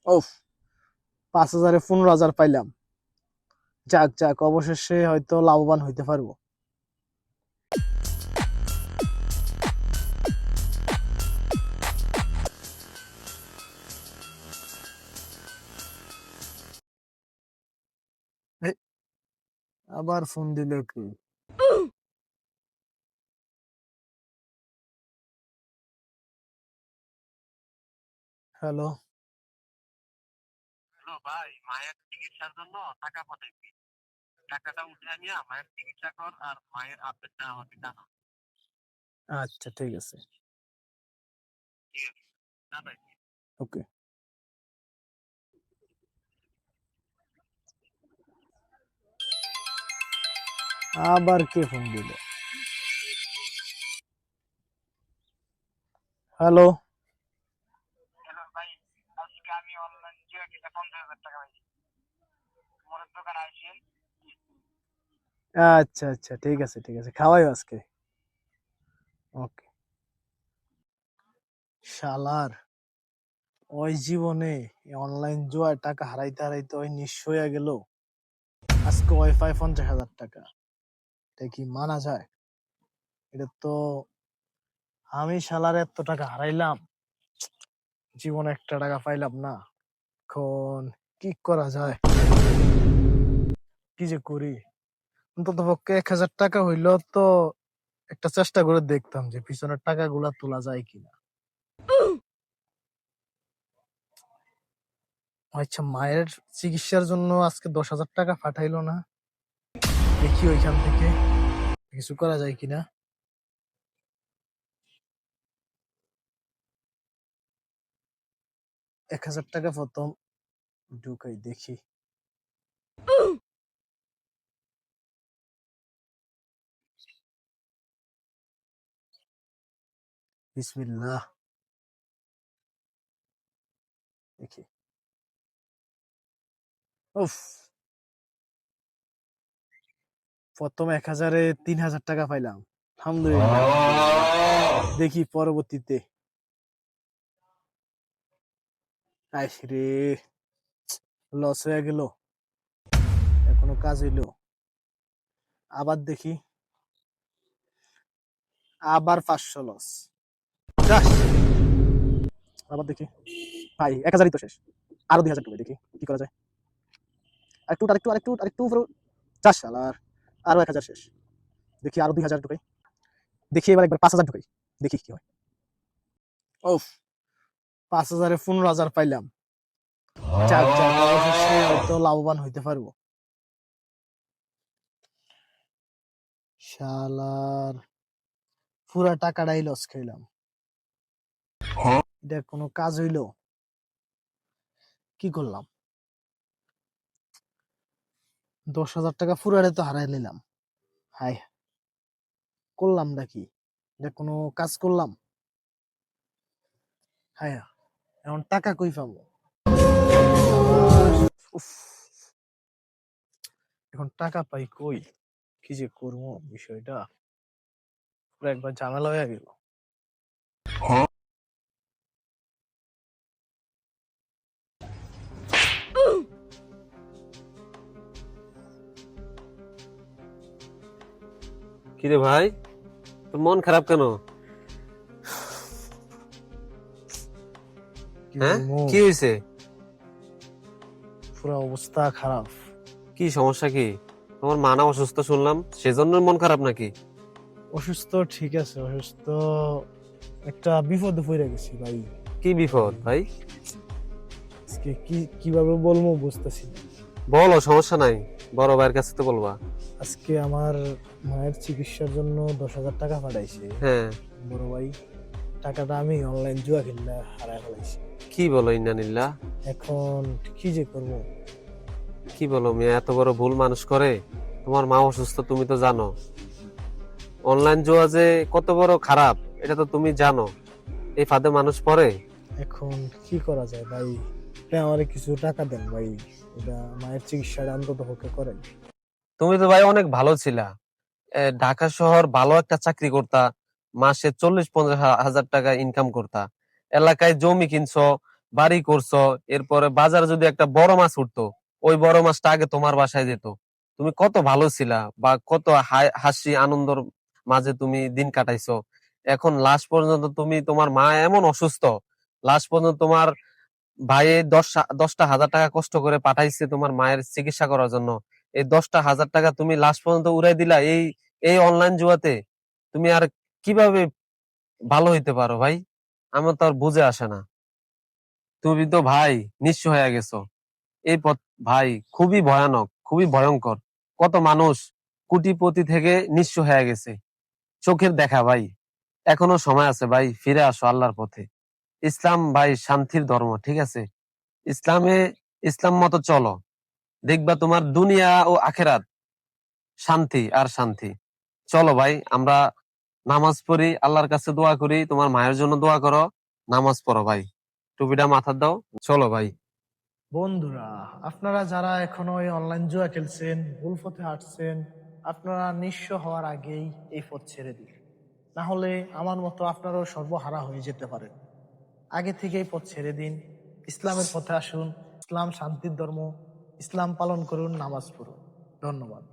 ওফ, 5,000-এ 15,000 পাইলাম। যাক যাক, অবশেষে হয়তো লাভবান হইতে পারবো। এই, আবার ফোন দিল কি? হ্যালো। হ্যালো ভাই, মায়ের চিকিৎসার জন্য টাকা পাঠাইছি। টাকাটা উঠে নিয়ে মায়ের চিকিৎসা কর, আর মায়ের আপডেটটা আমাকে জানা। আচ্ছা, ঠিক আছে। ঠিক আছে, জানাই। ওকে। আবার কে ফোন দিল? হ্যালো। হ্যালো ভাই, আজকে আমি অনলাইন জুয়া খেলে 50,000 টাকা পাইছি। মোড়ের দোকানে আসেন। আচ্ছা আচ্ছা, ঠিক আছে ঠিক আছে, খাওয়াই আজকে। ওকে। শালার, ওই জীবনে অনলাইন জুয়ায় টাকা হারাইতে হারাইতে ওই নিঃস্ব হয়ে গেল। আজকে ওয়াইফাই 50,000 টাকা, এটা কি মানা যায়? এটা তো, আমি শালার এত টাকা হারাইলাম, জীবনে একটা টাকা পাইলাম না। এখন কি করা যায়, কি যে করি? অন্তত পক্ষে 1,000 টাকা হইলো তো একটা চেষ্টা করে দেখতাম যে পিছনের টাকাগুলা তোলা যায় কিনা। আচ্ছা, মায়ের চিকিৎসার জন্য আজকে 10,000 টাকা পাঠাইলো না, দেখি ওইখান থেকে কিছু করা যায় কিনা। 1,000 টাকা প্রথম ঢুকাই, দেখি। বিসমিল্লাহ, দেখি। উফ, প্রথম 1,000-এ 3,000 টাকা পাইলাম, আলহামদুলিল্লাহ। দেখি পরবর্তীতে। আইস রে, লস হয়ে গেল, এখনো কাজ হইলো। আবার দেখি, আবার 500 লস। আবার দেখি, ভাই 1,000-ই তো শেষ, আরো 2,000 টাকা, দেখি কি করা যায়। আরেকটু আরেকটু আরেকটু আরেকটু উপরে। চার সালার, আরো 1,000 শেষ, দেখি আরো 2,000 ঢুকাই। দেখি এবার একবার 5,000 ঢুকাই, দেখি কি হয়। ওফ, 5,000-এ 15,000 পাইলাম। যাক যাক, অবশেষে হয়তো লাভবান হইতে পারবো। শালার, পুরা টাকাটাই লস খাইলাম। এটা কোনো কাজ হইলো? কি করলাম? 10,000 টাকা পুরাটা তো হারাই নিলাম। হাই, করলাম নাকি? এটা কোনো কাজ করলাম? হায়, এখন টাকা কই পাবো? উফ, এখন টাকা পাই কই? কি যে করবো বিষয়টা, পুরো একবার ঝামেলা হয়ে গেল। কিরে ভাই, তোর মন খারাপ কেন? কি হ্যাঁ, বলবো, কি হয়েছে? পুরো অবস্থা খারাপ। কি সমস্যা? কি তোমার মা না অসুস্থ শুনলাম, সেজন্য মন খারাপ নাকি? অসুস্থ ঠিক আছে, অসুস্থ, একটা বিপদে পড়ে গেছি ভাই। কি বিপদ ভাই? আজকে কিভাবে বলবো বুঝতেছি না। বলো, সমস্যা নাই, বড় ভাইয়ের কাছে তো বলবা। আজকে আমার মায়ের চিকিৎসার জন্য 10,000 টাকা পাঠাইছে হ্যাঁ। বড় ভাই। টাকাটা আমি অনলাইন জুয়া খেললে হারাই ফেলাইছি। কি বলো, ইন্নানিল্লাহ। এখন কি যে করবো? কি বলো মিয়া, এত বড় ভুল মানুষ করে? তোমার মা অসুস্থ, তুমি তো জানো। অনলাইন জুয়া যে কত বড় খারাপ, এটা তো তুমি জানো। এই ফাঁদে মানুষ পড়ে। এখন কি করা যায় ভাই? আমারে কিছু টাকা দেন ভাই, এটা মায়ের চিকিৎসাটা অন্তত পক্ষে করেন। তুমি তো ভাই অনেক ভালো ছিলা, ঢাকা শহর ভালো একটা চাকরি করতা, মাসে 40-50 হাজার টাকা ইনকাম করতা, এলাকায় জমি কিনছো, বাড়ি করছো, এরপরে বাজার যদি একটা বড় মাছ উঠতো, ওই বড় মাছটা আগে তোমার বাসায় যেত। তুমি কত ভালো ছিলা, বা কত হাসি আনন্দর মাঝে তুমি দিন কাটাইছো। এখন লাস্ট পর্যন্ত তুমি, তোমার মা এমন অসুস্থ, লাস্ট পর্যন্ত তোমার ভাই 10টা 10টা হাজার টাকা কষ্ট করে পাঠাইছে তোমার মায়ের চিকিৎসা করার জন্য। এই 10টা হাজার টাকা তুমি লাস্ট পর্যন্ত উড়াই দিলা এই এই অনলাইন জুয়াতে। তুমি আর কিভাবে ভালো হইতে পারো ভাই? আমার তো আর বুঝে আসে না। তুমি তো ভাই নিঃস্ব হয়ে গেছো। এই পথ ভাই খুবই ভয়ানক, খুবই ভয়ঙ্কর। কত মানুষ কোটিপতি থেকে নিঃস্ব হয়ে গেছে, চোখের দেখা ভাই। এখনো সময় আছে ভাই, ফিরে আসো আল্লাহর পথে। ইসলাম ভাই শান্তির ধর্ম, ঠিক আছে? ইসলামে, ইসলাম মতো চলো, দেখবা তোমার দুনিয়া ও আখেরাত শান্তি আর শান্তি। চলো ভাই, আমরা নামাজ পড়ি, আল্লাহর কাছে দোয়া করি, তোমার মায়ের জন্য দোয়া করো, নামাজ পড়ো ভাই, টুপিটা মাথার দাও, চলো ভাই। বন্ধুরা, আপনারা যারা এখনো এই অনলাইন জুয়া খেলছেন, ভুল পথে হাঁটছেন, আপনারা নিঃস্ব হওয়ার আগেই এই পথ ছেড়ে দিন। না হলে আমার মতো আপনারাও সর্বহারা হয়ে যেতে পারেন। আগে থেকেই পথ ছেড়ে দিন, ইসলামের পথে আসুন। ইসলাম শান্তির ধর্ম। ইসলাম পালন করুন, নামাজ পড়ুন। ধন্যবাদ।